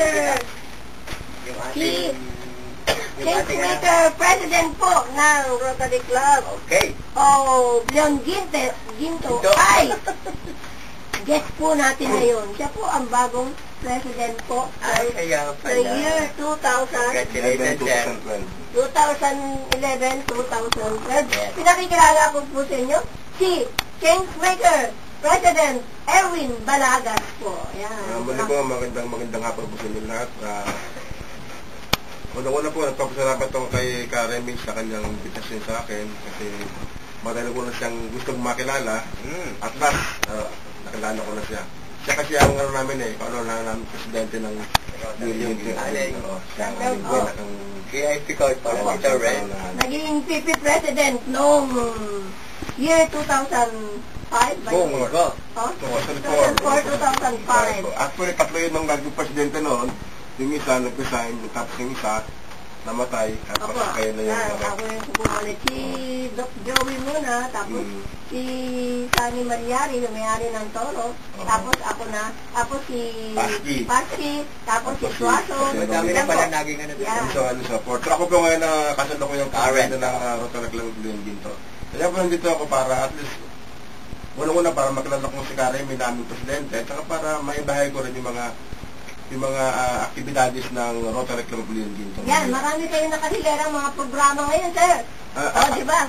Sir, Yung si ating, Kingmaker President po ng Rotary Club. Okay. O, Leon Ginto. Ginto. Ay! Guest po natin ngayon. Siya po ang bagong president po Ay, kaya sa pala. year 2000. Congratulations, sir. 2011-2012. Yes. Pinakikilala ko po sa inyo si Kingmaker President Erwin Balagas po. Yan. Muli po, magandang hapon po sa inyo lahat. Unang-una po, nagpapasalamat ako kay Karemi sa kanyang invitation sa akin kasi matagal ko na siyang gustong makilala. At last, nakilala ko na siya. Siya kasi ang ano namin namin presidente ng Union. Siya ang aming buwan ng VIP card para Mr. Red. Naging PP President noong year 2005. Boom, go. 2004, 2005. Actually, tatlo yun nung naging presidente noon. Yung isa nag-resign, tapos yung isa namatay. Tapos kayo na yung Ako yung bumalik. Si Doc Joey muna, tapos si Sunny Mariari, yung may-ari ng Toro. Tapos ako na, tapos si Paski, tapos si Suaso. Madami na pala naging ano dito. So, Portro. Ako po ngayon na kasalo ko yung presidente ng Rotary Club Leon Ginto. Kaya po nandito ako para at least una-una para makilala ko si Karemi na aming presidente at saka para maibahay ko rin yung mga aktibidades ng Rotary Club Leon Ginto. Yan, marami kayong nakahilerang mga programa ngayon, sir. O, di ba?